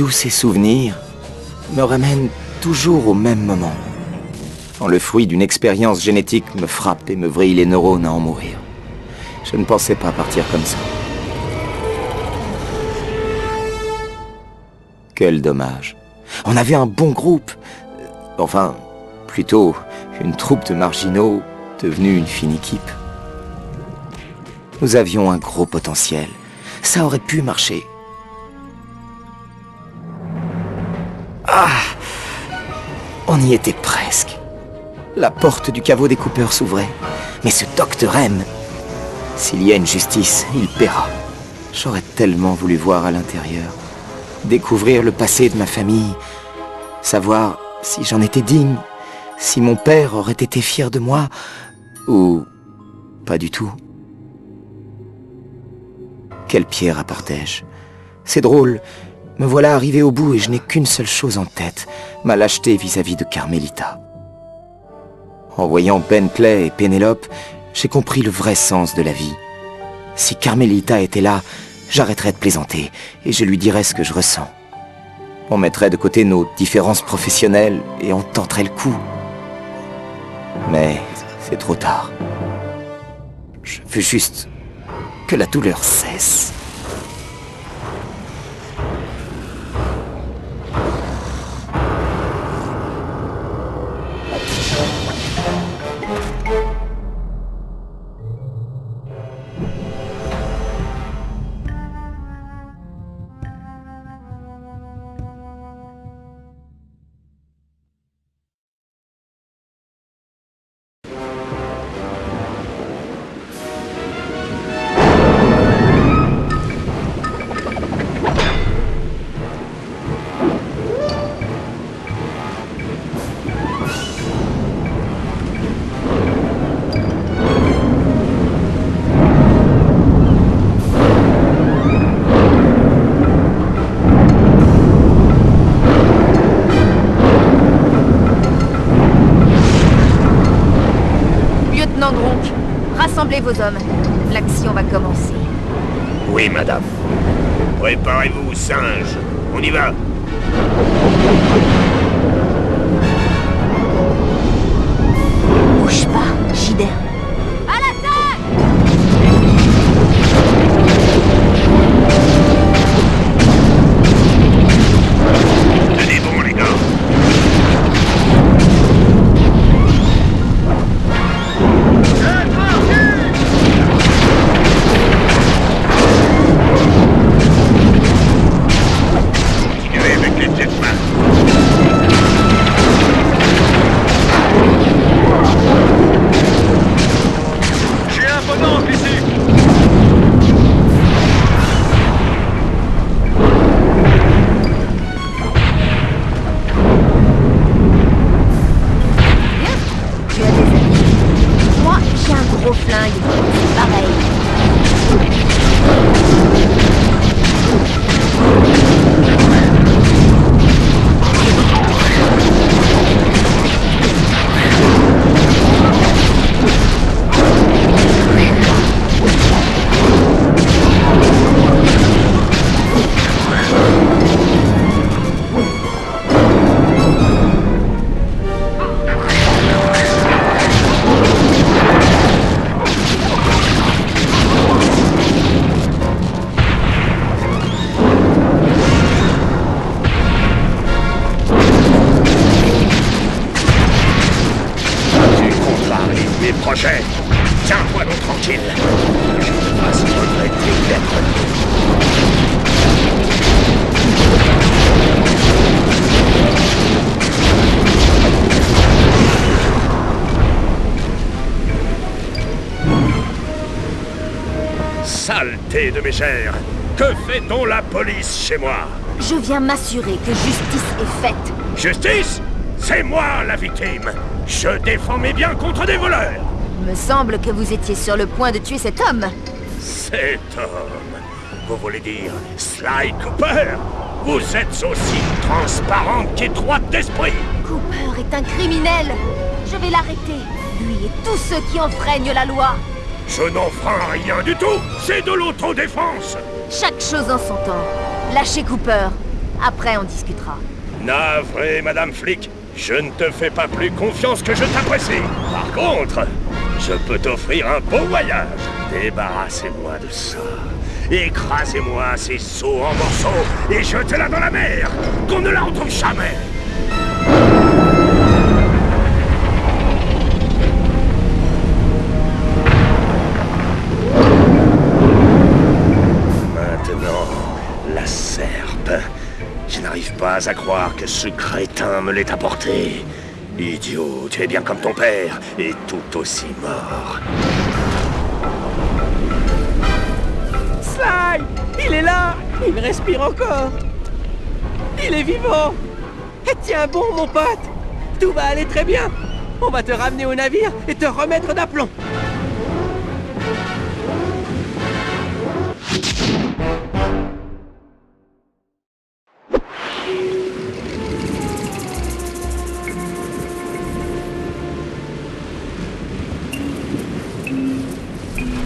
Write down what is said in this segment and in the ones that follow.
tous ces souvenirs me ramènent toujours au même moment. Quand le fruit d'une expérience génétique me frappe et me vrille les neurones à en mourir. Je ne pensais pas partir comme ça. Quel dommage. On avait un bon groupe. Enfin, plutôt une troupe de marginaux devenue une fine équipe. Nous avions un gros potentiel. Ça aurait pu marcher. Ah! On y était presque. La porte du caveau des Cooper s'ouvrait. Mais ce Dr. M, s'il y a une justice, il paiera. J'aurais tellement voulu voir à l'intérieur. Découvrir le passé de ma famille. Savoir si j'en étais digne. Si mon père aurait été fier de moi. Ou pas du tout. Quelle pierre apportais-je? C'est drôle. Me voilà arrivé au bout et je n'ai qu'une seule chose en tête. Ma lâcheté vis-à-vis de Carmelita. En voyant Bentley et Pénélope, j'ai compris le vrai sens de la vie. Si Carmelita était là, j'arrêterais de plaisanter et je lui dirais ce que je ressens. On mettrait de côté nos différences professionnelles et on tenterait le coup. Mais c'est trop tard. Je veux juste que la douleur cesse. Rassemblez vos hommes. L'action va commencer. Oui, madame. Préparez-vous, singes. On y va. Bouge pas, Gider. À l'attaque! Tenez bon, les gars. Tiens-toi donc tranquille. Je te fasse regretter d'être né. Saleté de mégère! Que fait-on la police chez moi? Je viens m'assurer que justice est faite. Justice? C'est moi la victime! Je défends mes biens contre des voleurs! Il me semble que vous étiez sur le point de tuer cet homme. Cet homme? Vous voulez dire Sly Cooper? Vous êtes aussi transparente qu'étroite d'esprit! Cooper est un criminel. Je vais l'arrêter. Lui et tous ceux qui enfreignent la loi. Je n'enfreins rien du tout! C'est de l'autodéfense! Chaque chose en son temps. Lâchez Cooper. Après, on discutera. Navré, Madame Flic, je ne te fais pas plus confiance que je t'apprécie. Par contre, je peux t'offrir un beau voyage. Débarrassez-moi de ça. Écrasez-moi ces seaux en morceaux et jetez-la dans la mer. Qu'on ne la retrouve jamais. Maintenant, la serpe. Je n'arrive pas à croire que ce crétin me l'ait apporté. Idiot, tu es bien comme ton père, et tout aussi mort. Sly! Il est là! Il respire encore! Il est vivant! Et tiens bon, mon pote! Tout va aller très bien! On va te ramener au navire et te remettre d'aplomb!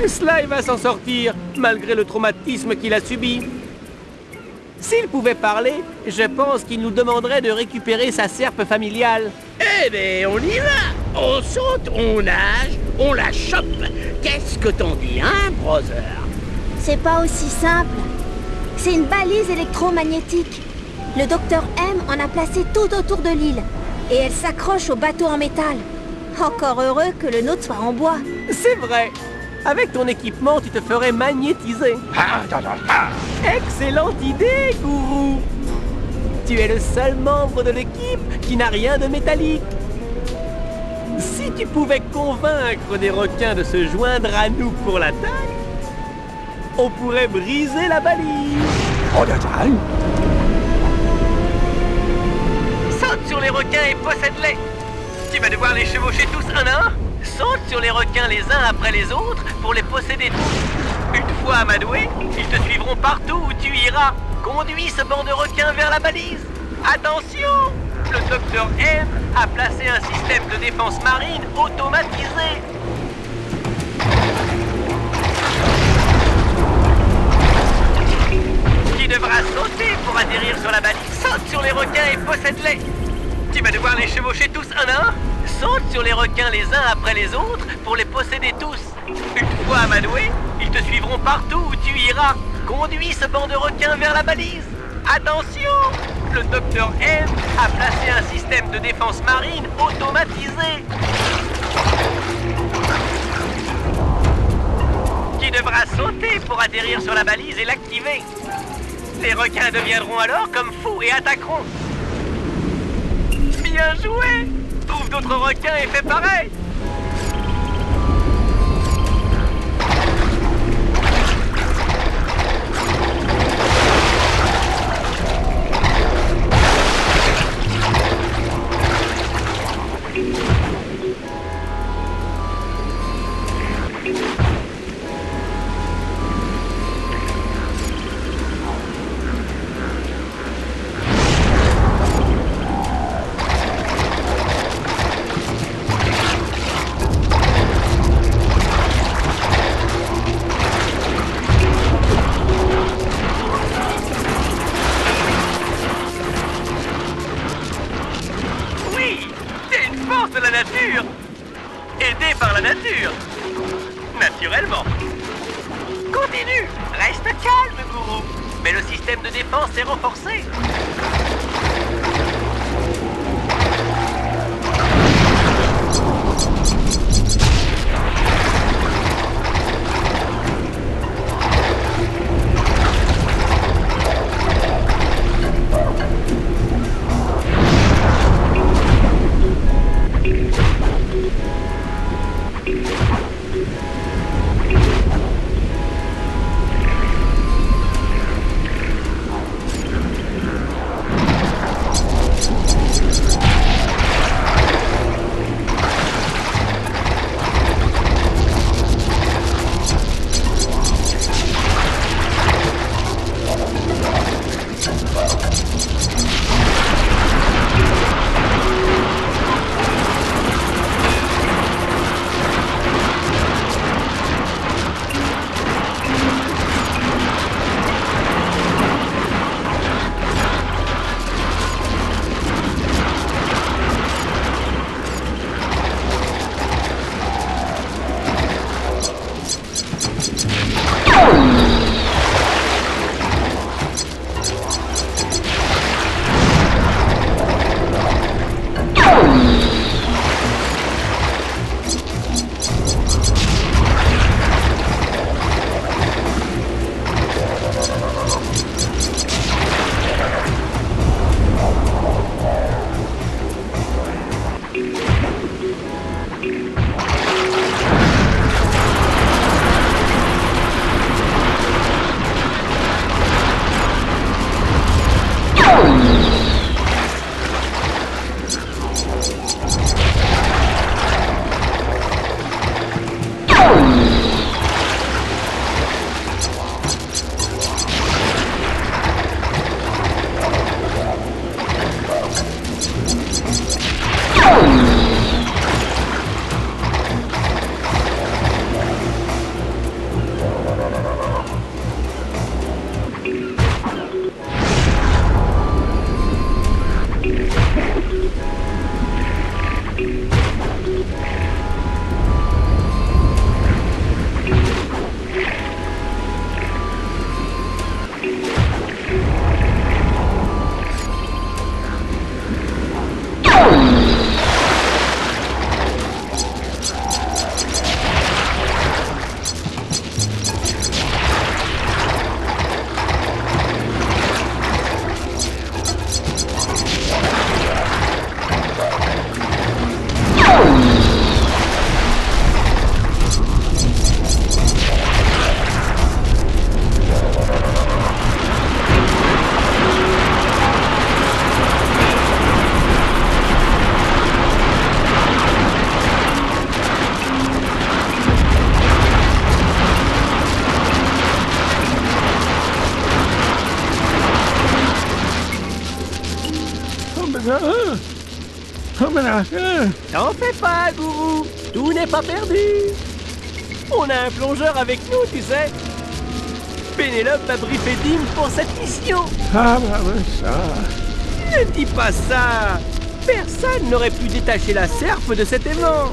Sly va s'en sortir, malgré le traumatisme qu'il a subi. S'il pouvait parler, je pense qu'il nous demanderait de récupérer sa serpe familiale. Eh ben, on y va. On saute, on nage, on la chope. Qu'est-ce que t'en dis, hein, brother? C'est pas aussi simple. C'est une balise électromagnétique. Le docteur M en a placé tout autour de l'île. Et elle s'accroche au bateau en métal. Encore heureux que le nôtre soit en bois. C'est vrai. Avec ton équipement, tu te ferais magnétiser. Excellente idée, gourou. Tu es le seul membre de l'équipe qui n'a rien de métallique. Si tu pouvais convaincre des requins de se joindre à nous pour l'attaque, on pourrait briser la balise. Saute sur les requins et possède-les. Tu vas devoir les chevaucher tous un à un. Saute sur les requins les uns après les autres pour les posséder tous. Une fois amadoués, ils te suivront partout où tu iras. Conduis ce banc de requins vers la balise. Attention! Le docteur M a placé un système de défense marine automatisé. Tu devras sauter pour atterrir sur la balise. Saute sur les requins et possède-les. Tu vas devoir les chevaucher tous un à un. Saute sur les requins les uns après les autres pour les posséder tous. Une fois amadoués, ils te suivront partout où tu iras. Conduis ce banc de requins vers la balise. Attention! Le docteur M a placé un système de défense marine automatisé. Tu devras sauter pour atterrir sur la balise et l'activer. Les requins deviendront alors comme fous et attaqueront. Bien joué! Trouve d'autres requins et fais pareil! De la nature, aidé par la nature, naturellement. Continue, reste calme, gourou. Mais le système de défense est renforcé. T'en fais pas, gourou. Tout n'est pas perdu. On a un plongeur avec nous, tu sais. Pénélope a briefé Dim pour cette mission. Ah bah ouais, ça... Ne dis pas ça. Personne n'aurait pu détacher la serpe de cet aimant.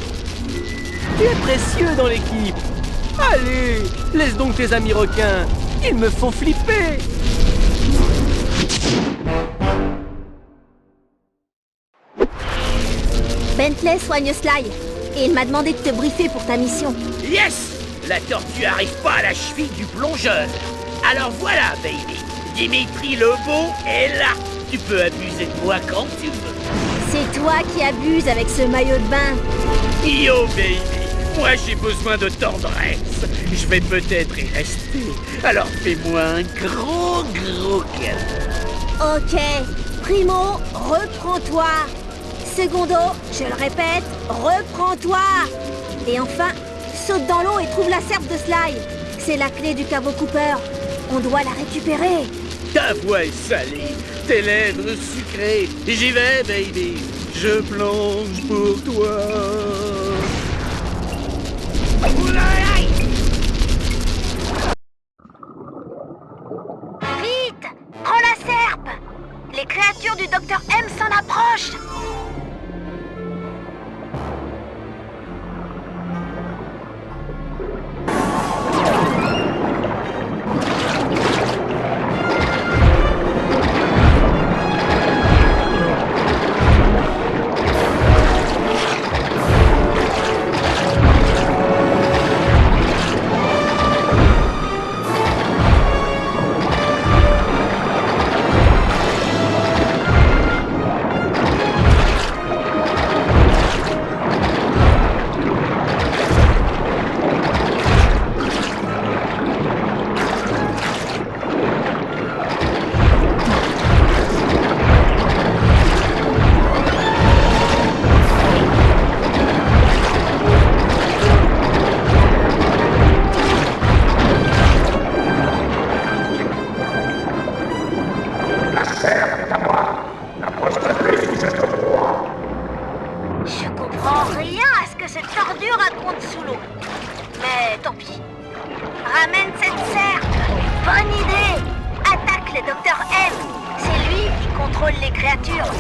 Tu es précieux dans l'équipe. Allez, laisse donc tes amis requins. Ils me font flipper. Bentley soigne Sly, et il m'a demandé de te briefer pour ta mission. Yes! La tortue arrive pas à la cheville du plongeur. Alors voilà, baby. Dimitri Lebeau est là. Tu peux abuser de moi quand tu veux. C'est toi qui abuses avec ce maillot de bain. Yo, baby. Moi, j'ai besoin de tendresse. Je vais peut-être y rester. Alors fais-moi un gros câlin. Ok, Primo, reprends-toi. Secondo, je le répète, reprends-toi. Et enfin, saute dans l'eau et trouve la serpe de Sly. C'est la clé du caveau Cooper. On doit la récupérer. Ta voix est salée, tes lèvres sucrées. J'y vais, baby. Je plonge pour toi. Vite, prends la serpe. Les créatures du Dr M s'en approchent. Je comprends rien à ce que cette ordure raconte sous l'eau. Mais tant pis. Ramène cette serpe. Bonne idée. Attaque le Dr M. C'est lui qui contrôle les créatures.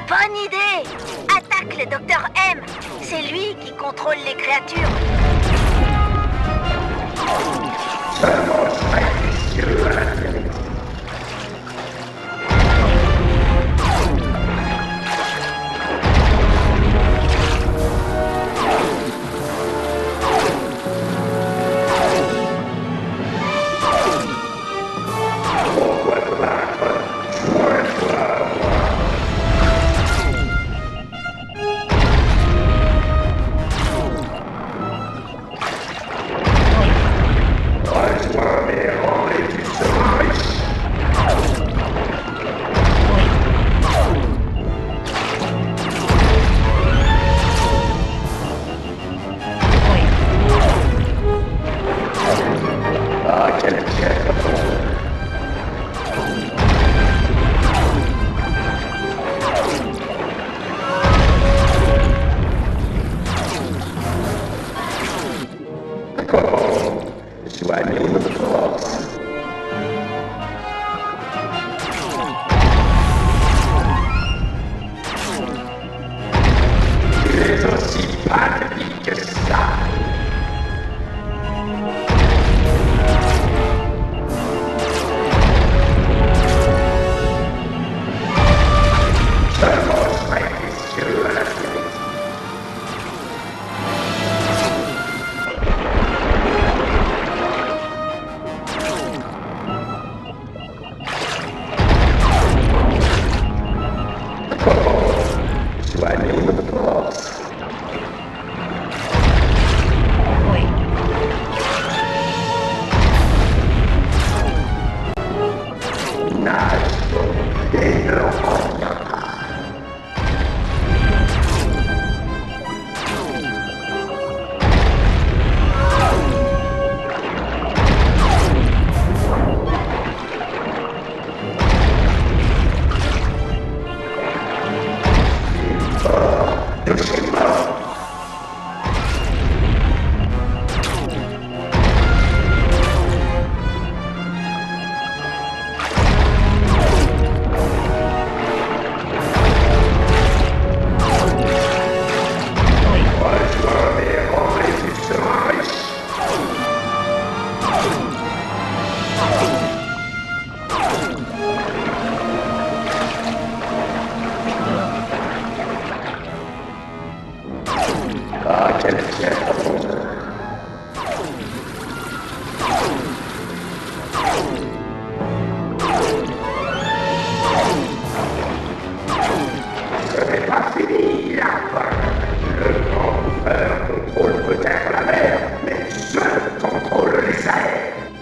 Bonne idée! Attaque le Docteur M! C'est lui qui contrôle les créatures.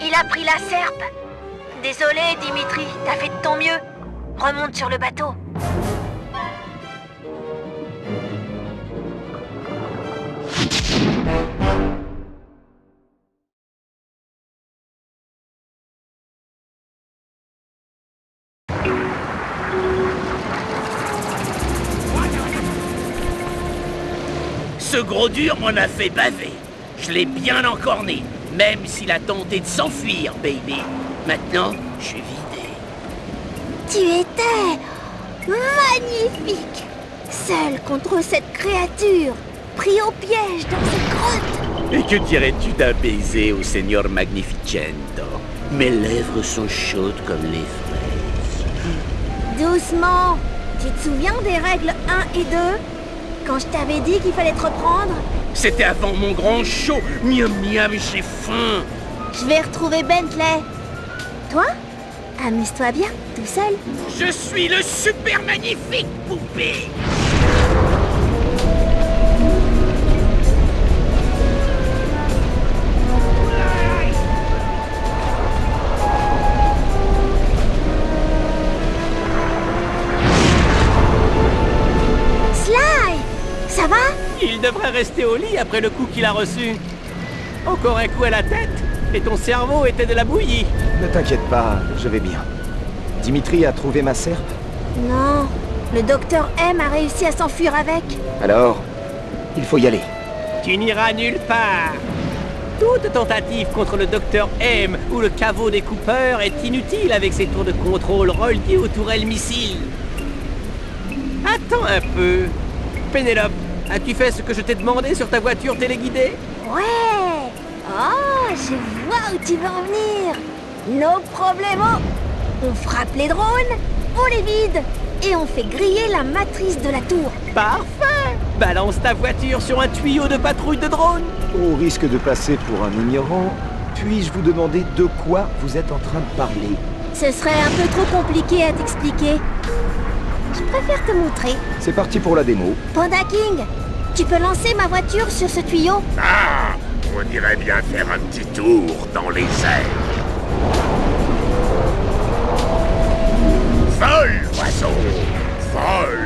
Il a pris la serpe. Désolé, Dimitri, t'as fait de ton mieux. Remonte sur le bateau. Ce gros dur m'en a fait baver. Je l'ai bien encorné, même s'il a tenté de s'enfuir, baby. Maintenant, je suis vidé. Tu étais magnifique. Seul contre cette créature, pris au piège dans cette grotte. Et que dirais-tu d'un baiser au Seigneur Magnificento? Mes lèvres sont chaudes comme les fraises. Doucement. Tu te souviens des règles 1 et 2? Quand je t'avais dit qu'il fallait te reprendre? C'était avant mon grand show. Miam miam, j'ai faim. Je vais retrouver Bentley. Toi? Amuse-toi bien, tout seul. Je suis le super magnifique poupée. Sly! Ça Il devrait rester au lit après le coup qu'il a reçu. Encore un coup à la tête, et ton cerveau était de la bouillie. Ne t'inquiète pas, je vais bien. Dimitri a trouvé ma serpe? Non, le docteur M a réussi à s'enfuir avec. Alors, il faut y aller. Tu n'iras nulle part. Toute tentative contre le docteur M ou le caveau des Cooper est inutile avec ses tours de contrôle reliés aux tourelles missiles. Attends un peu. Pénélope, as-tu fait ce que je t'ai demandé sur ta voiture téléguidée? Ouais. Oh, je vois où tu veux en venir. No problemo. On frappe les drones, on les vide, et on fait griller la matrice de la tour. Parfait. Balance ta voiture sur un tuyau de patrouille de drone. Au risque de passer pour un ignorant, puis-je vous demander de quoi vous êtes en train de parler? Ce serait un peu trop compliqué à t'expliquer. Je préfère te montrer. C'est parti pour la démo. Panda King, tu peux lancer ma voiture sur ce tuyau? Ah, on irait bien faire un petit tour dans les airs. Vol, oiseau, vol.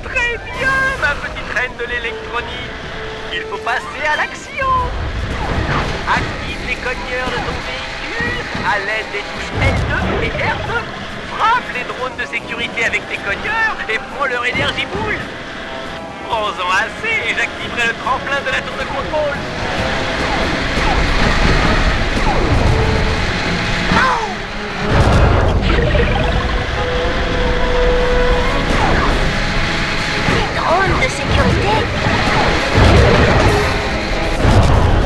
Très bien, ma petite reine de l'électronique. Il faut passer à l'action. Active les cogneurs de ton véhicule à l'aide des touches L2 et R2. Frappe les drones de sécurité avec tes cogneurs et prends leur énergie boule. Prends-en assez et j'activerai le tremplin de la tour de contrôle. Drone de sécurité?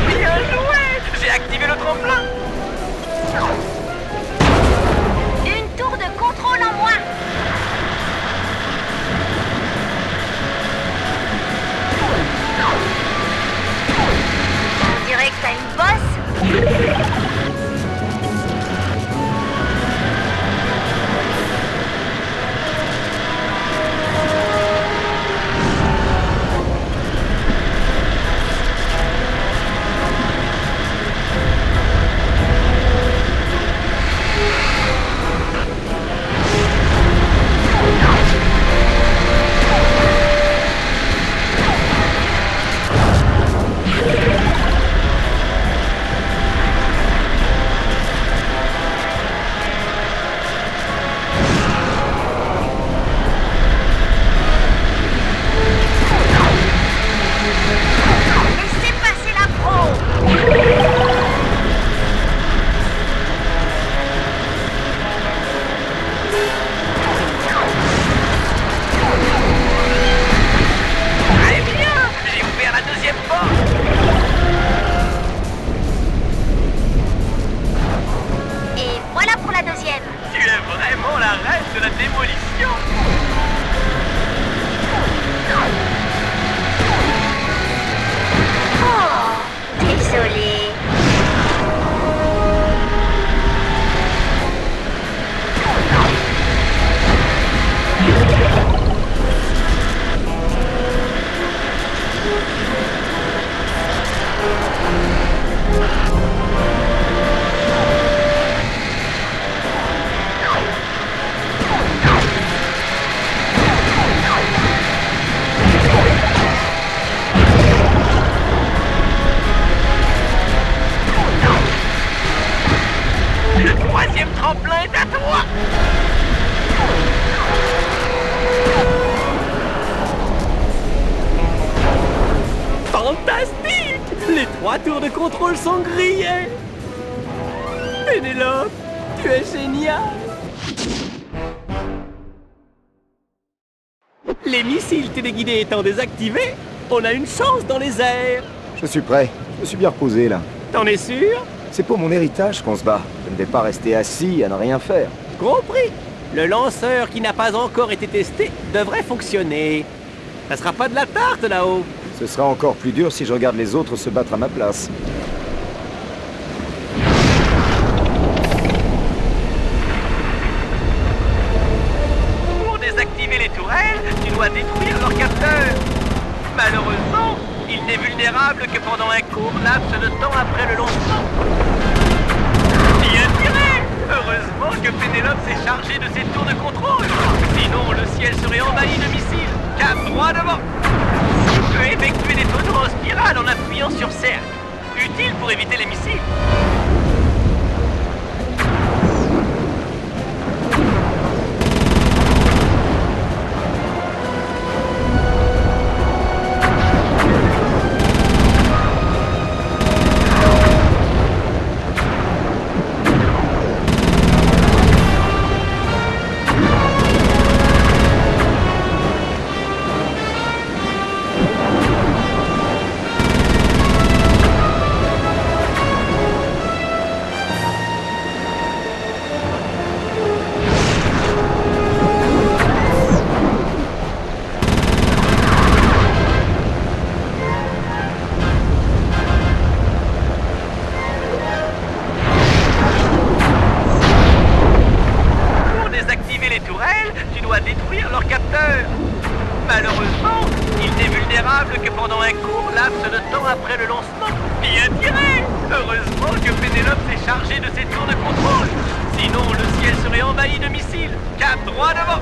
Bien joué! J'ai activé le tremplin. Une tour de contrôle en moins. On dirait que t'as une bosse. Laissez passer la pro. Très bien! J'ai ouvert la deuxième porte. Et voilà pour la deuxième. Tu es vraiment la reine de la démolition. Oh, désolé. Le troisième tremplin est à toi. Fantastique! Les 3 tours de contrôle sont grillés. Pénélope, tu es génial. Les missiles téléguidés étant désactivés, on a une chance dans les airs. Je suis prêt. Je me suis bien reposé, là. T'en es sûr? C'est pour mon héritage qu'on se bat. Je ne vais pas rester assis à ne rien faire. Compris. Le lanceur qui n'a pas encore été testé devrait fonctionner. Ça sera pas de la tarte là-haut. Ce sera encore plus dur si je regarde les autres se battre à ma place. Pour désactiver les tourelles, tu dois détruire leur capteur. Malheureusement, il n'est vulnérable que pendant un court laps de temps après le lancement. Bien tiré! Heureusement que Pénélope s'est chargée de ses tours de contrôle. Sinon, le ciel serait envahi de missiles. Cap droit devant. Tu peux effectuer des laps de temps après le lancement. Bien tiré! Heureusement que Pénélope s'est chargée de ses tours de contrôle. Sinon, le ciel serait envahi de missiles. Cap droit devant!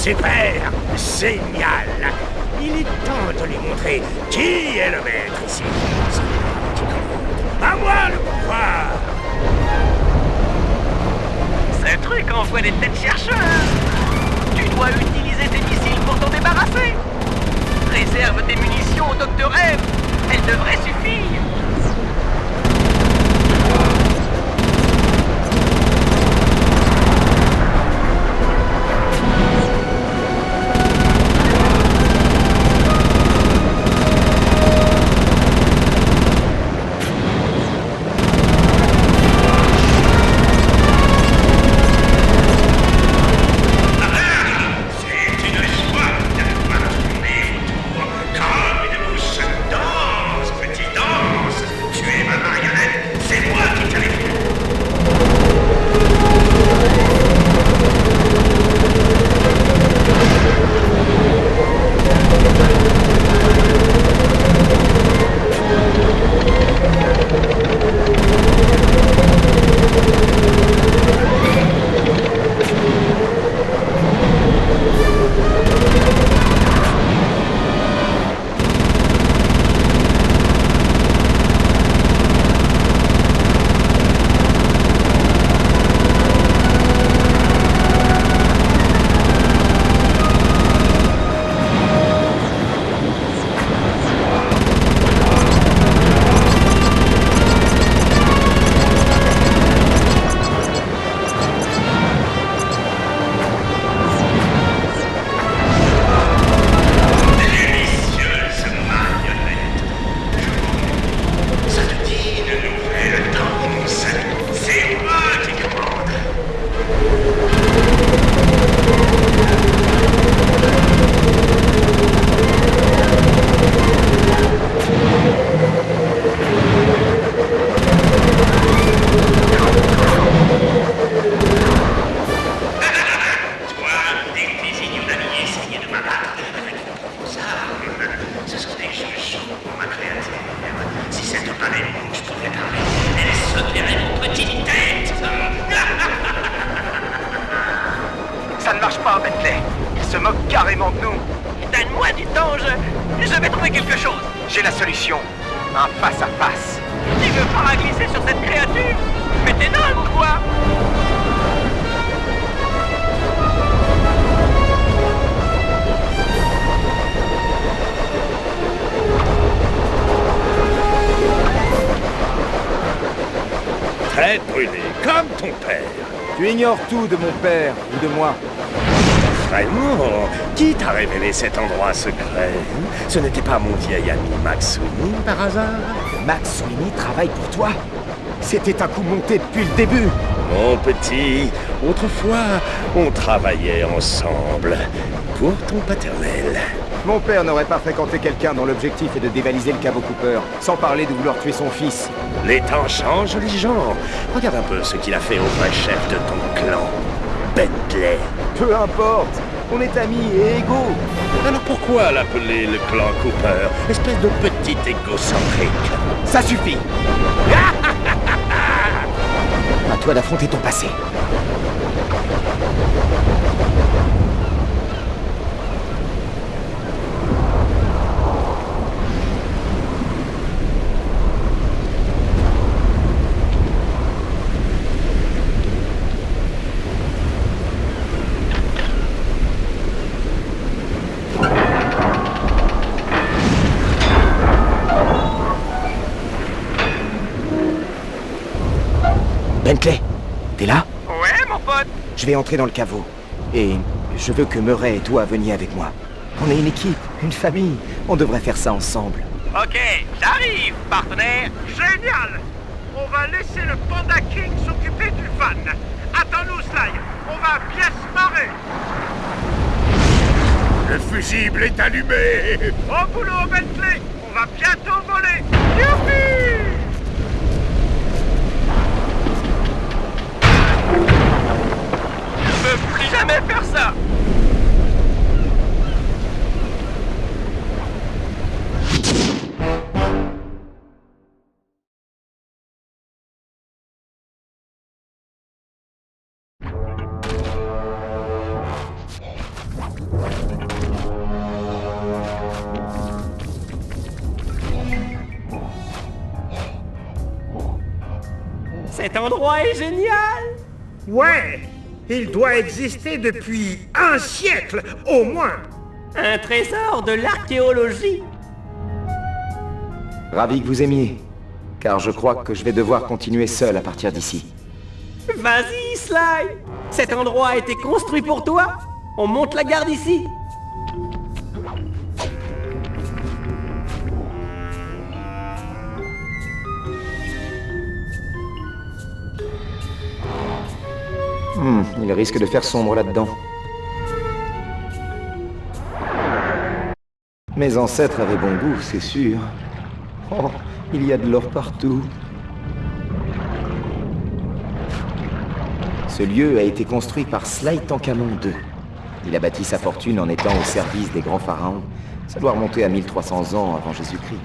Super! Génial! Il est temps de lui montrer qui est le maître ici. À moi le pouvoir! Ce truc envoie des têtes chercheurs. Tu dois utiliser tes missiles pour t'en débarrasser. Réserve tes munitions au Dr M. Elles devraient suffire. Ça ne marche pas, Bentley. Il se moque carrément de nous. Donne-moi du temps, je vais trouver quelque chose. J'ai la solution. Un face-à-face. Tu veux paraglisser sur cette créature? Mais t'es dingue ou quoi? Très brûlé, comme ton père. Tu ignores tout de mon père ou de moi. Vraiment? Qui t'a révélé cet endroit secret? Ce n'était pas mon vieil ami Max Sweeney, par hasard? Max Sweeney travaille pour toi? C'était un coup monté depuis le début. Mon petit, autrefois, on travaillait ensemble pour ton paternel. Mon père n'aurait pas fréquenté quelqu'un dont l'objectif est de dévaliser le caveau Cooper, sans parler de vouloir tuer son fils. Les temps changent, les gens. Regarde un peu ce qu'il a fait au vrai chef de ton clan, Bentley. Peu importe, on est amis et égaux. Alors pourquoi l'appeler le clan Cooper? Espèce de petit égocentrique. Ça suffit. À toi d'affronter ton passé. Bentley, t'es là? Ouais, mon pote. Je vais entrer dans le caveau. Et je veux que Murray et toi veniez avec moi. On est une équipe, une famille. On devrait faire ça ensemble. Ok, j'arrive, partenaire. Génial! On va laisser le Panda King s'occuper du van. Attends-nous, Sly. On va bien se marrer. Le fusible est allumé. Au boulot, Bentley. On va bientôt voler. Youpi! Je veux plus jamais faire ça. Cet endroit est génial! Ouais, il doit exister depuis un siècle, au moins. Un trésor de l'archéologie! Ravi que vous aimiez, car je crois que je vais devoir continuer seul à partir d'ici. Vas-y, Sly! Cet endroit a été construit pour toi! On monte la garde ici! Il risque de faire sombre là-dedans. Mes ancêtres avaient bon goût, c'est sûr. Oh, il y a de l'or partout. Ce lieu a été construit par Sly Tancamon II. Il a bâti sa fortune en étant au service des grands pharaons. Ça doit remonter à 1300 ans avant Jésus-Christ.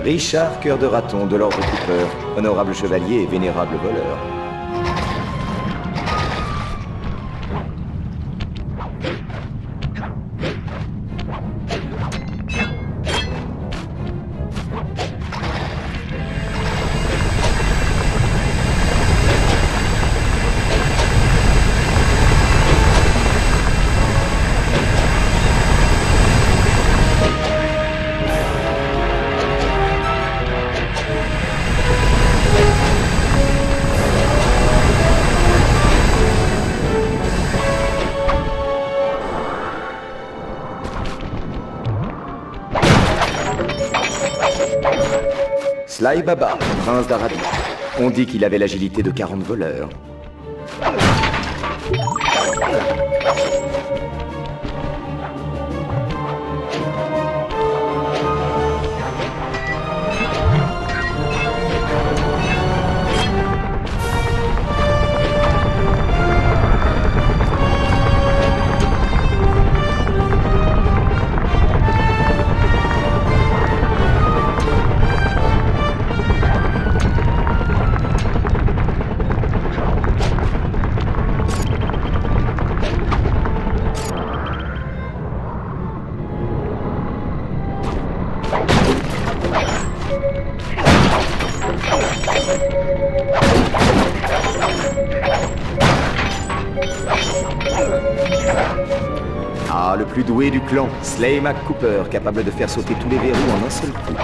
Richard Cœur de Raton de l'Ordre Cooper, honorable chevalier et vénérable voleur. Sly Baba, prince d'Arabie. On dit qu'il avait l'agilité de 40 voleurs. Ah, le plus doué du clan, Sly McCooper, capable de faire sauter tous les verrous en un seul coup.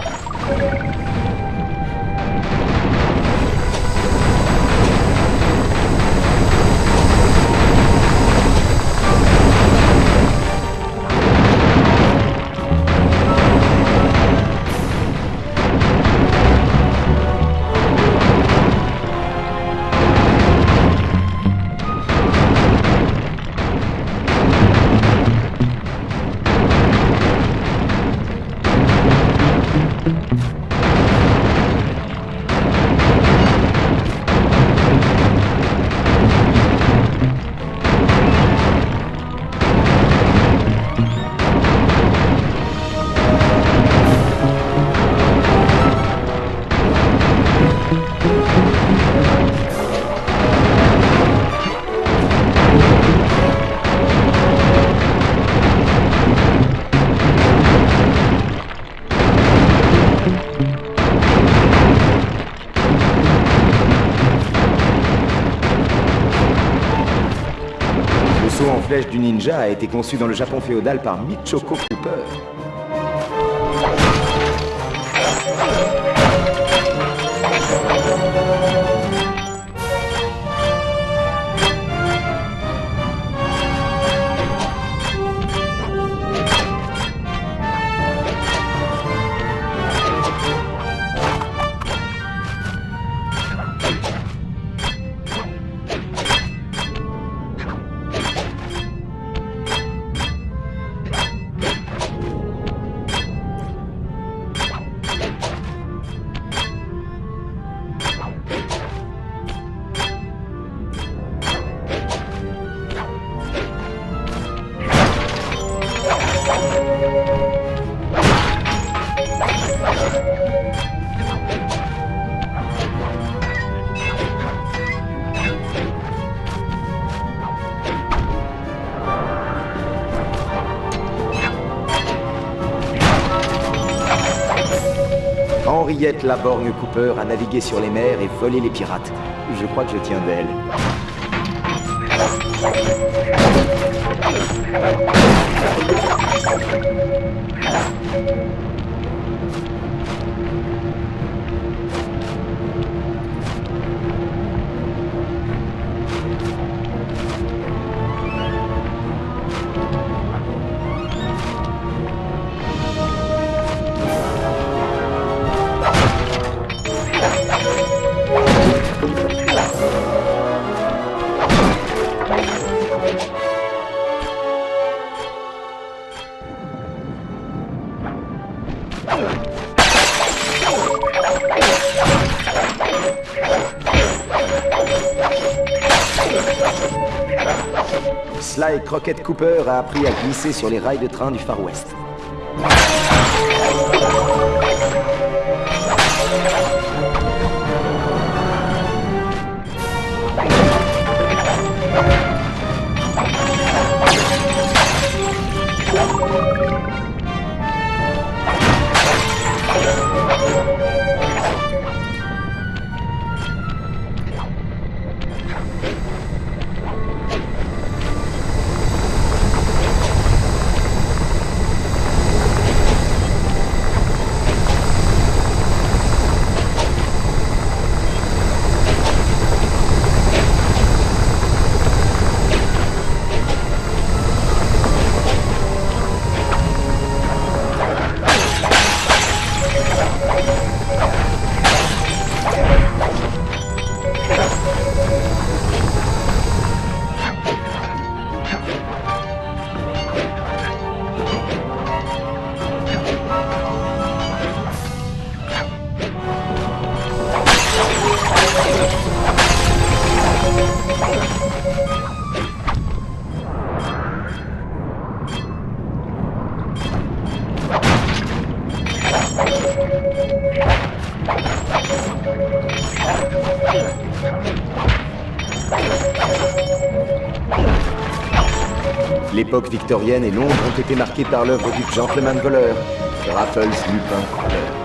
Le saut en flèche du ninja a été conçu dans le Japon féodal par Michoko Cooper. Henriette Laborgne Cooper a navigué sur les mers et volé les pirates. Je crois que je tiens d'elle. Sly Crockett Cooper a appris à glisser sur les rails de train du Far West. L'époque victorienne et Londres ont été marquées par l'œuvre du gentleman voleur, Raffles Lupin Cooper.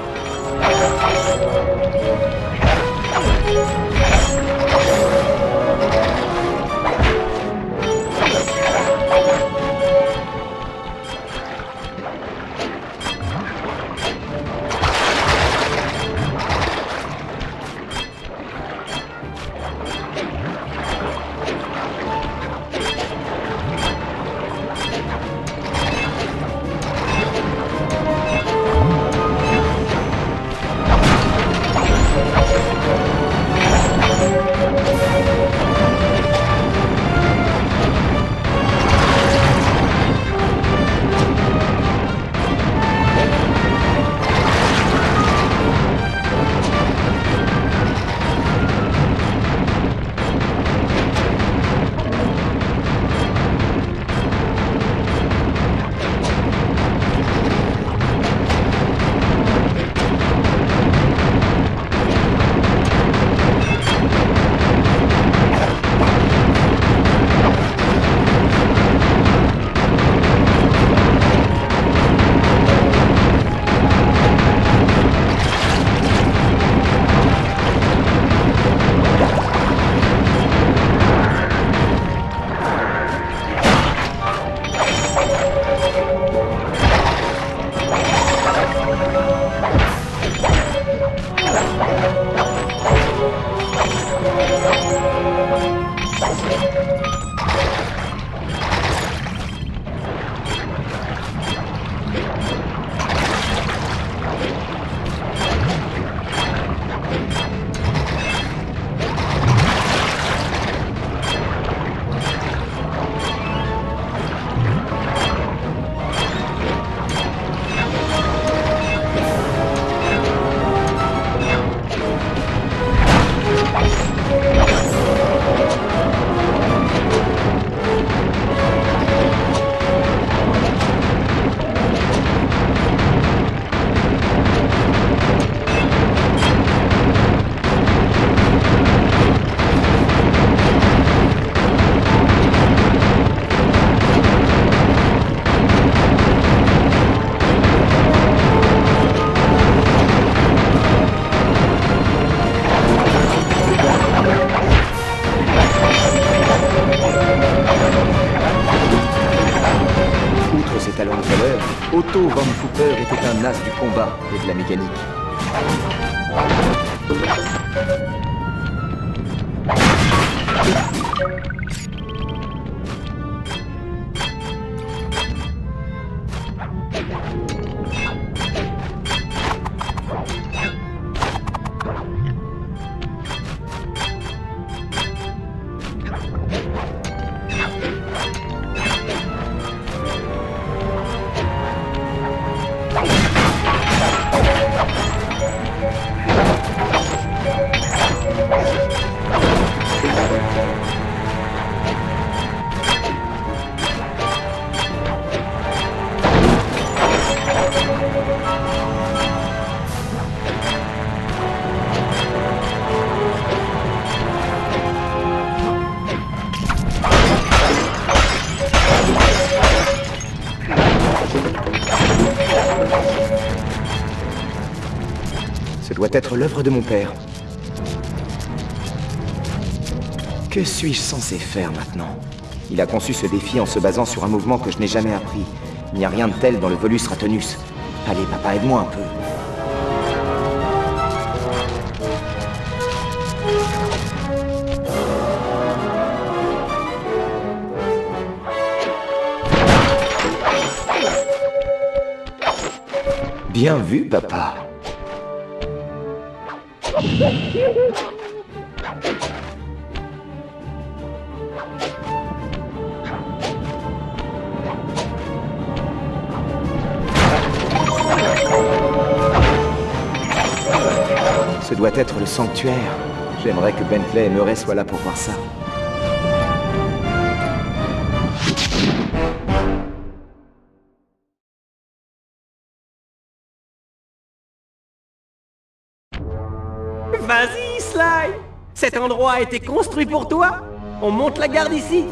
combat et de la mécanique. Ce doit être l'œuvre de mon père. Que suis-je censé faire maintenant? Il a conçu ce défi en se basant sur un mouvement que je n'ai jamais appris. Il n'y a rien de tel dans le Volus Ratonus. Allez, papa, aide-moi un peu. Bien vu, papa. Ce doit être le sanctuaire. J'aimerais que Bentley et Murray soient là pour voir ça. Vas-y, Sly! Cet endroit a été construit pour toi. On monte la garde ici.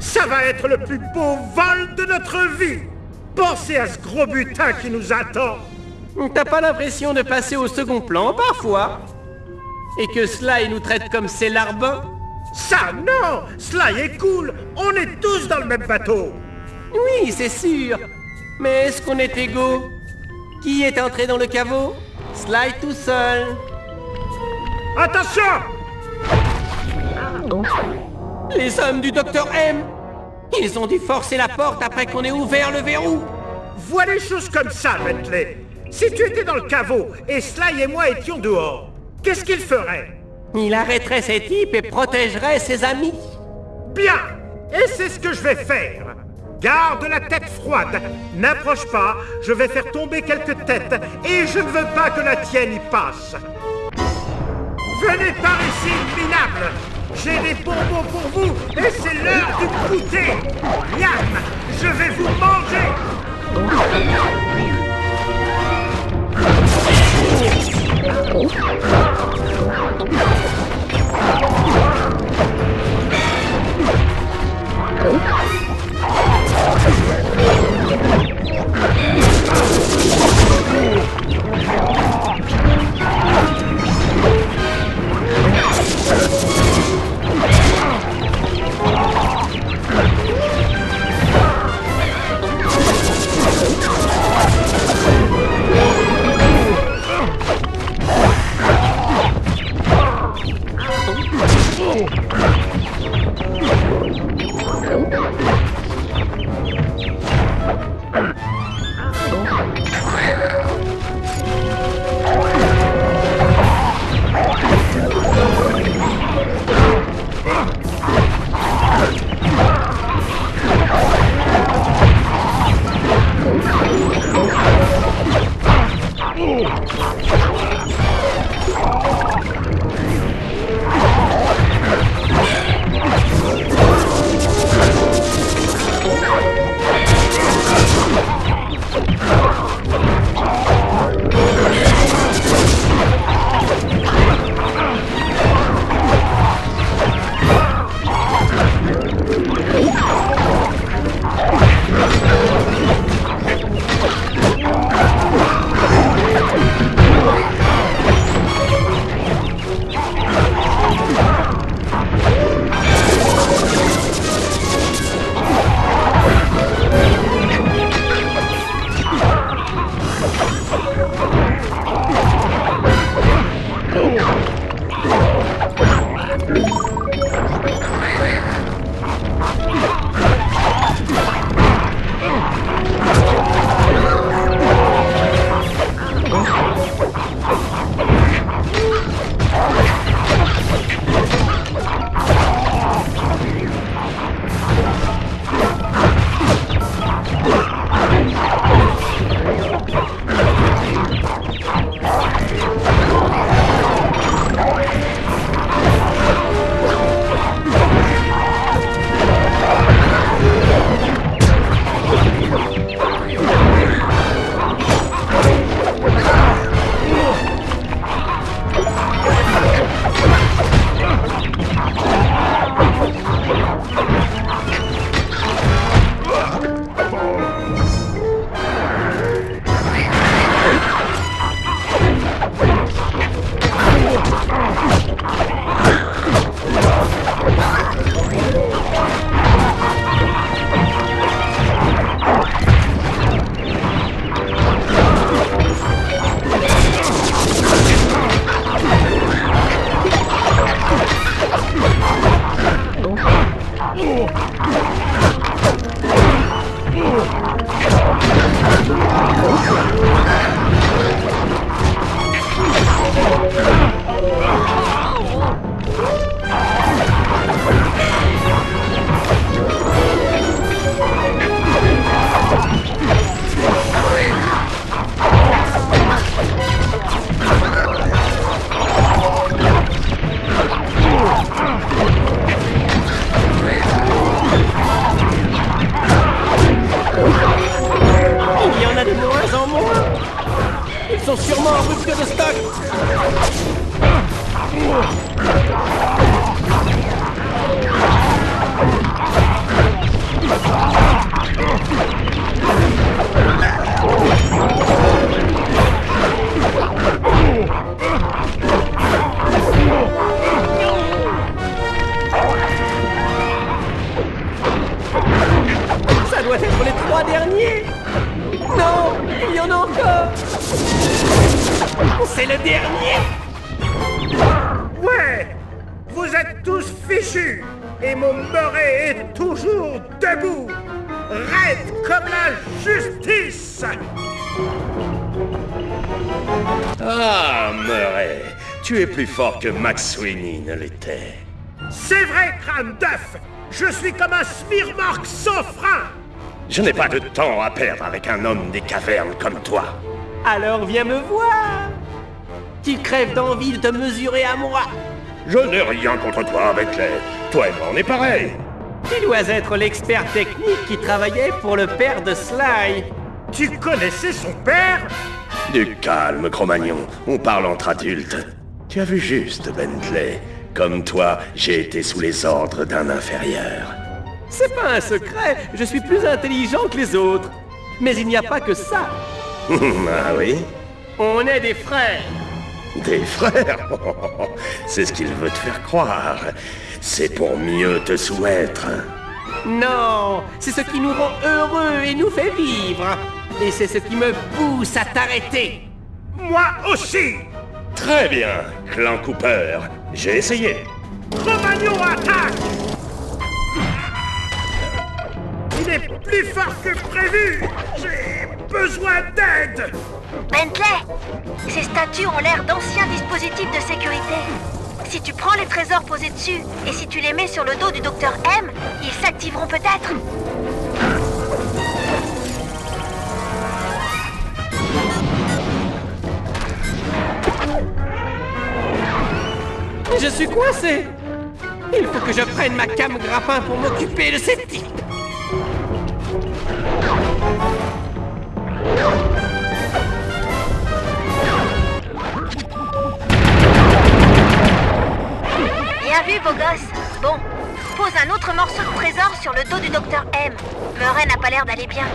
Ça va être le plus beau vol de notre vie. Pensez à ce gros butin qui nous attend. T'as pas l'impression de passer au second plan, parfois? Et que Sly nous traite comme ses larbins? Ça, non! Sly est cool. On est tous dans le même bateau. Oui, c'est sûr. Mais est-ce qu'on est égaux? Qui est entré dans le caveau? Sly tout seul. Attention! Les hommes du Dr M. Ils ont dû forcer la porte après qu'on ait ouvert le verrou. Vois les choses comme ça, Bentley. Si tu étais dans le caveau et Sly et moi étions dehors, qu'est-ce qu'il ferait? Il arrêterait ces types et protégerait ses amis. Bien! Et c'est ce que je vais faire. Garde la tête froide. N'approche pas, je vais faire tomber quelques têtes et je ne veux pas que la tienne y passe. Venez par ici, minables. J'ai des bonbons pour vous et c'est l'heure du goûter. Miam! Je vais vous manger. Ça doit être les 3 derniers. Non, il y en a encore. C'est le dernier. Ouais! Vous êtes tous fichus! Et mon Murray est toujours debout! Raide comme la justice! Ah, Murray, tu es plus fort que Max Sweeney ne l'était. C'est vrai, crâne d'œuf! Je suis comme un smirmorque sans frein! Je n'ai pas de temps à perdre avec un homme des cavernes comme toi. Alors viens me voir. Tu crèves d'envie de te mesurer à moi. Je n'ai rien contre toi, Bentley. Toi et moi, on est pareil. Tu dois être l'expert technique qui travaillait pour le père de Sly. Tu connaissais son père? Du calme, Cro-Magnon. On parle entre adultes. Tu as vu juste, Bentley. Comme toi, j'ai été sous les ordres d'un inférieur. C'est pas un secret, je suis plus intelligent que les autres. Mais il n'y a pas que ça. Ah oui? On est des frères. Des frères? C'est ce qu'il veut te faire croire. C'est pour mieux te soumettre. Non, c'est ce qui nous rend heureux et nous fait vivre. Et c'est ce qui me pousse à t'arrêter. Moi aussi! Très bien, Clan Cooper. J'ai essayé. Cro-Magnon attaque! Il est plus fort que prévu! J'ai besoin d'aide! Bentley, ces statues ont l'air d'anciens dispositifs de sécurité. Si tu prends les trésors posés dessus et si tu les mets sur le dos du docteur M, ils s'activeront peut-être. Je suis coincé. Il faut que je prenne ma came grappin pour m'occuper de ces types. Bien vu, beau gosse. Bon, pose un autre morceau de trésor sur le dos du docteur M. Murray n'a pas l'air d'aller bien.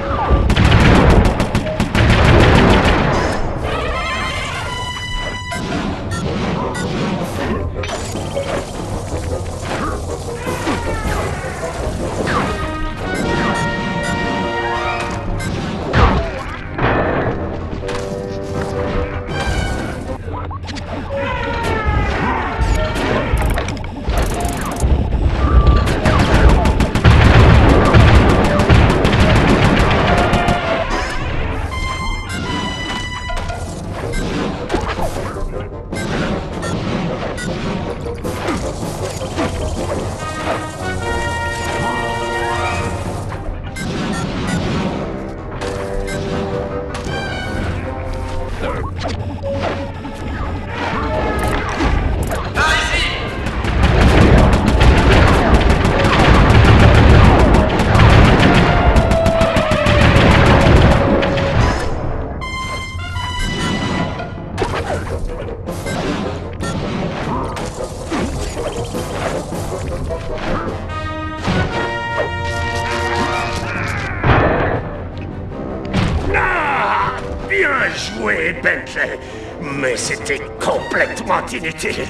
Joué, Bentley, mais c'était complètement inutile.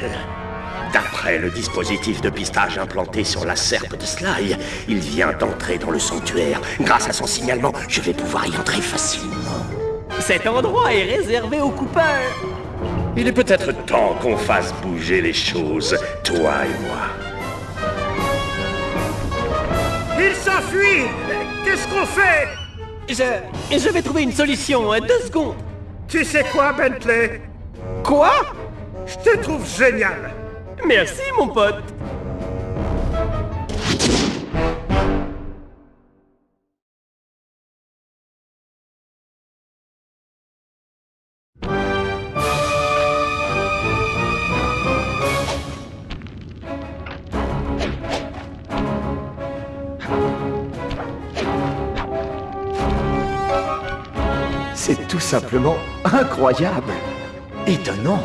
D'après le dispositif de pistage implanté sur la serpe de Sly, il vient d'entrer dans le sanctuaire. Grâce à son signalement, je vais pouvoir y entrer facilement. Cet endroit est réservé aux Cooper. Il est peut-être temps qu'on fasse bouger les choses, toi et moi. Il s'enfuit! Qu'est-ce qu'on fait? Je vais trouver une solution, 2 secondes. Tu sais quoi, Bentley? Quoi? Je te trouve génial! Merci, mon pote. C'est tout simplement incroyable. Étonnant.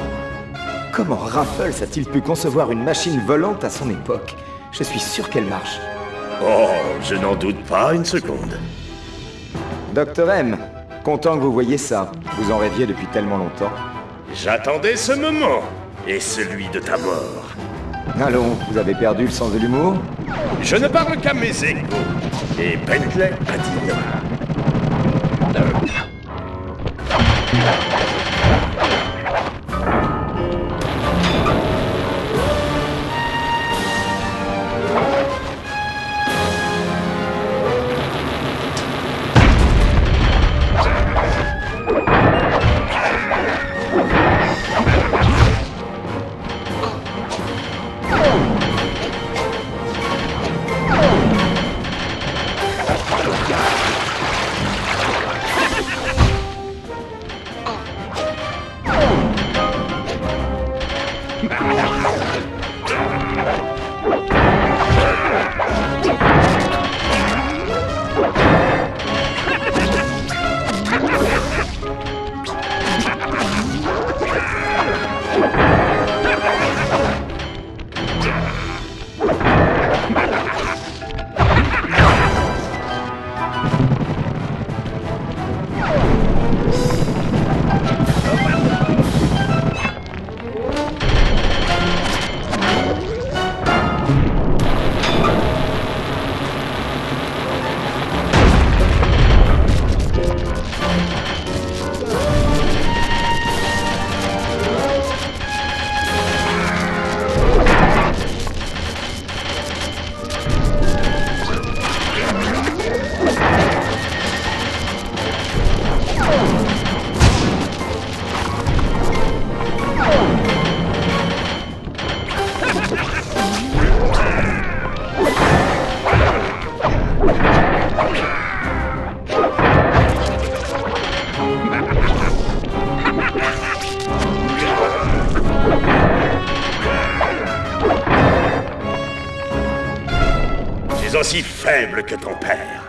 Comment Raffles a-t-il pu concevoir une machine volante à son époque? Je suis sûr qu'elle marche. Oh, je n'en doute pas une seconde. Docteur M, content que vous voyiez ça. Vous en rêviez depuis tellement longtemps. J'attendais ce moment, et celui de ta mort. Allons, vous avez perdu le sens de l'humour? Je ne parle qu'à mes échos, et Bentley continuera. Tu es aussi faible que ton père.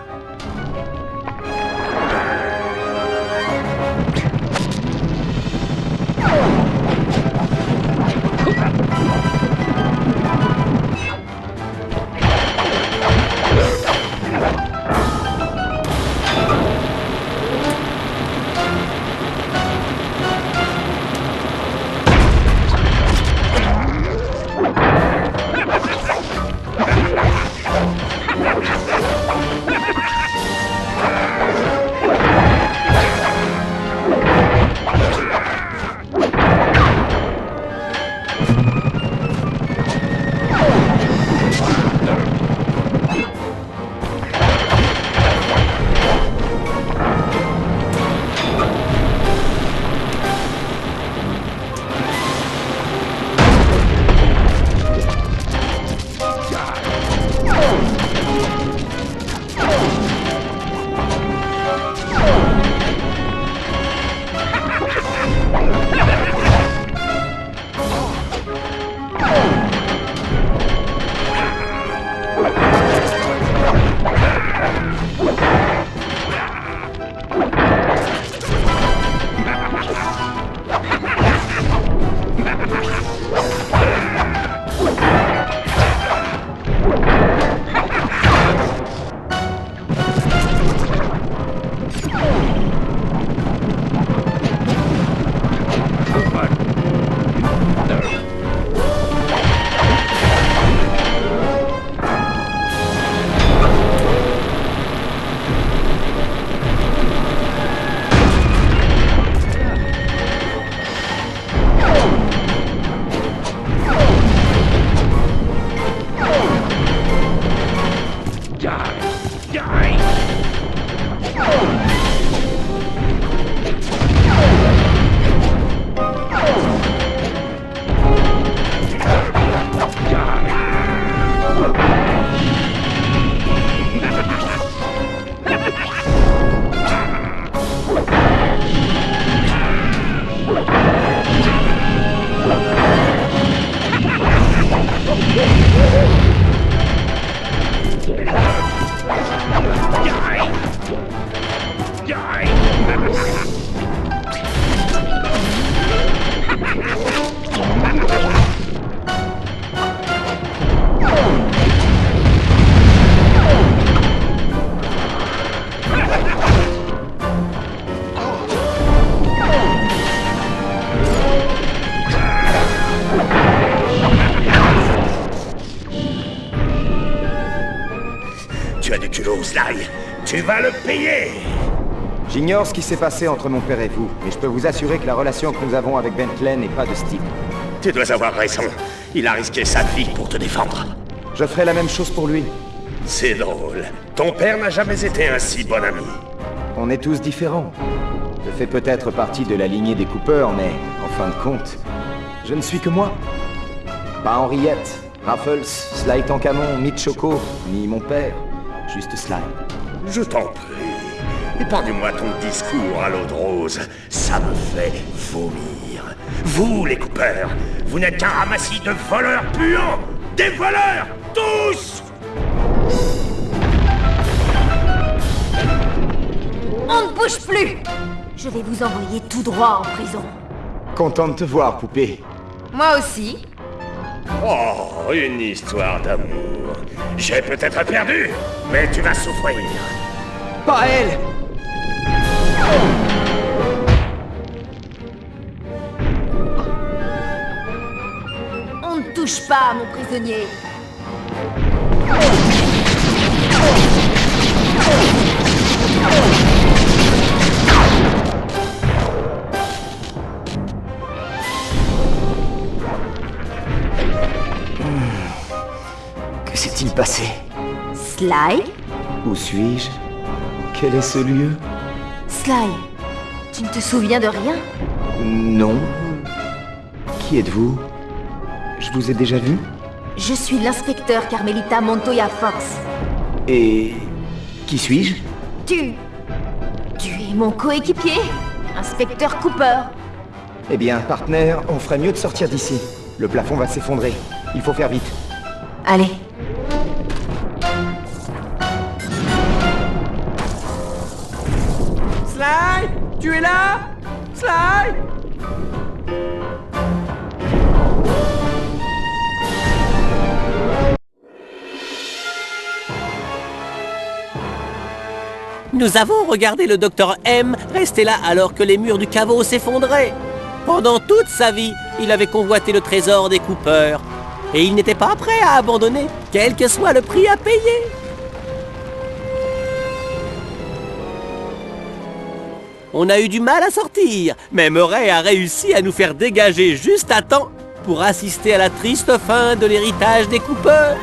tu as du culot, Sly. Tu vas le payer. J'ignore ce qui s'est passé entre mon père et vous, mais je peux vous assurer que la relation que nous avons avec Bentley n'est pas de ce type. Tu dois avoir raison. Il a risqué sa vie pour te défendre. Je ferai la même chose pour lui. C'est drôle. Ton père n'a jamais été un si bon ami. On est tous différents. Je fais peut-être partie de la lignée des Cooper, mais en fin de compte, je ne suis que moi. Pas Henriette, Raffles, Sly Tancamon, Mitch Choco, ni mon père. Juste Sly. Je t'en prie. Épargne-moi ton discours à l'eau de rose. Ça me fait vomir. Vous, les Cooper, vous n'êtes qu'un ramassis de voleurs puants. Des voleurs, tous. On ne bouge plus! Je vais vous envoyer tout droit en prison. Content de te voir, poupée. Moi aussi. Oh, une histoire d'amour. J'ai peut-être perdu, mais tu vas souffrir. Pas elle! On ne touche pas à mon prisonnier. Que s'est-il passé? Sly? Où suis-je? Quel est ce lieu? Sly, tu ne te souviens de rien? Non. Qui êtes-vous? Je vous ai déjà vu? Je suis l'inspecteur Carmelita Montoya Fox. Et... qui suis-je? Tu es mon coéquipier, inspecteur Cooper. Eh bien, partenaire, on ferait mieux de sortir d'ici. Le plafond va s'effondrer. Il faut faire vite. Allez. Sly, tu es là? Sly? Nous avons regardé le docteur M rester là alors que les murs du caveau s'effondraient. Pendant toute sa vie, il avait convoité le trésor des Cooper. Et il n'était pas prêt à abandonner, quel que soit le prix à payer. On a eu du mal à sortir, mais Murray a réussi à nous faire dégager juste à temps pour assister à la triste fin de l'héritage des Cooper.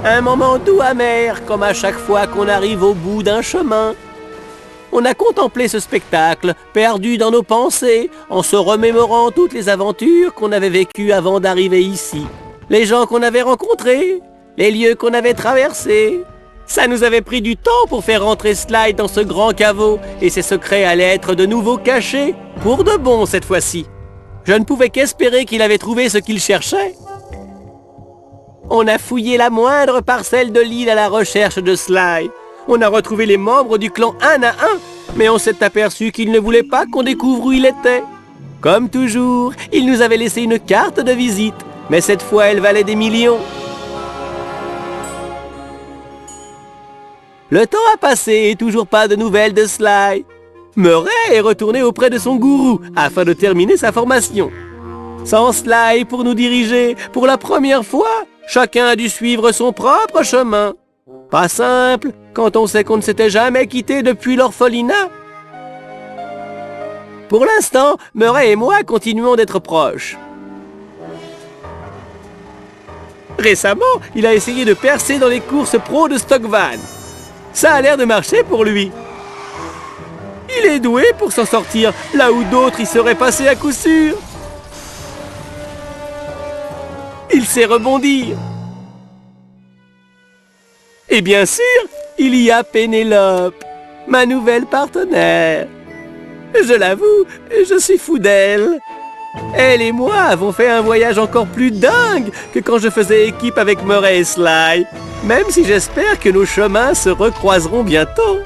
Un moment doux amer, comme à chaque fois qu'on arrive au bout d'un chemin. On a contemplé ce spectacle, perdu dans nos pensées, en se remémorant toutes les aventures qu'on avait vécues avant d'arriver ici. Les gens qu'on avait rencontrés, les lieux qu'on avait traversés. Ça nous avait pris du temps pour faire rentrer Sly dans ce grand caveau, et ses secrets allaient être de nouveau cachés, pour de bon cette fois-ci. Je ne pouvais qu'espérer qu'il avait trouvé ce qu'il cherchait. On a fouillé la moindre parcelle de l'île à la recherche de Sly. On a retrouvé les membres du clan un à un, mais on s'est aperçu qu'il ne voulait pas qu'on découvre où il était. Comme toujours, il nous avait laissé une carte de visite, mais cette fois elle valait des millions. Le temps a passé et toujours pas de nouvelles de Sly. Murray est retourné auprès de son gourou afin de terminer sa formation. Sans Sly pour nous diriger, pour la première fois, chacun a dû suivre son propre chemin. Pas simple quand on sait qu'on ne s'était jamais quitté depuis l'orphelinat. Pour l'instant, Murray et moi continuons d'être proches. Récemment, il a essayé de percer dans les courses pro de stock van. Ça a l'air de marcher pour lui. Il est doué pour s'en sortir là où d'autres y seraient passés à coup sûr. Il sait rebondir. Et bien sûr, il y a Pénélope, ma nouvelle partenaire. Je l'avoue, je suis fou d'elle. Elle et moi avons fait un voyage encore plus dingue que quand je faisais équipe avec Murray et Sly, même si j'espère que nos chemins se recroiseront bientôt.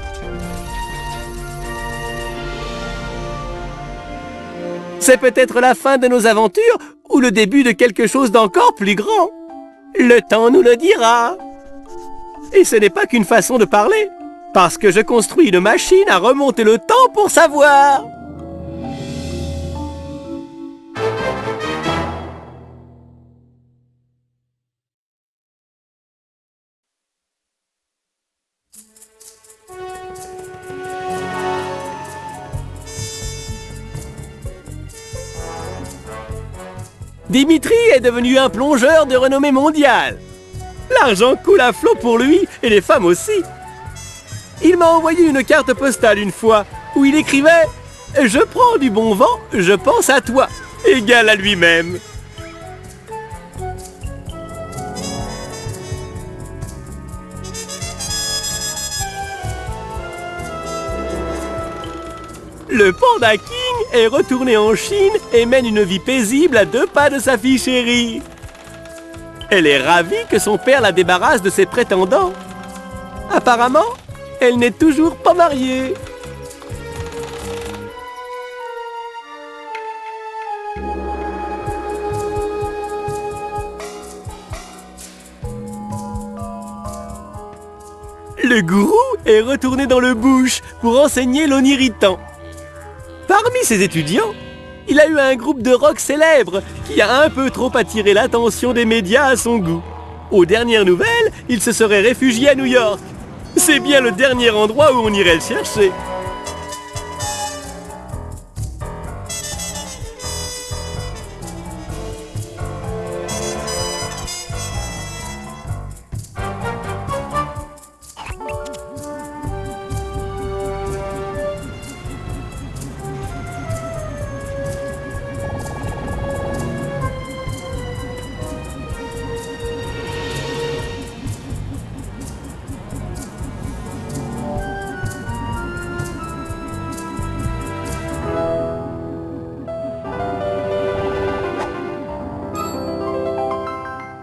C'est peut-être la fin de nos aventures ou le début de quelque chose d'encore plus grand. Le temps nous le dira. Et ce n'est pas qu'une façon de parler, parce que je construis une machine à remonter le temps pour savoir. Dimitri est devenu un plongeur de renommée mondiale. L'argent coule à flot pour lui et les femmes aussi. Il m'a envoyé une carte postale une fois où il écrivait « Je prends du bon vent, je pense à toi », égal à lui-même. Le Panda King est retourné en Chine et mène une vie paisible à 2 pas de sa fille chérie. Elle est ravie que son père la débarrasse de ses prétendants. Apparemment, elle n'est toujours pas mariée. Le gourou est retourné dans le bush pour enseigner l'oniritan. Parmi ses étudiants, il a eu un groupe de rock célèbre qui a un peu trop attiré l'attention des médias à son goût. Aux dernières nouvelles, il se serait réfugié à New York. C'est bien le dernier endroit où on irait le chercher.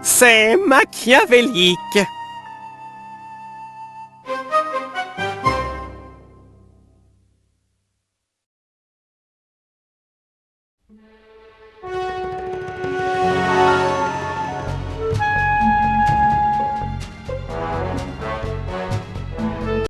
C'est machiavélique.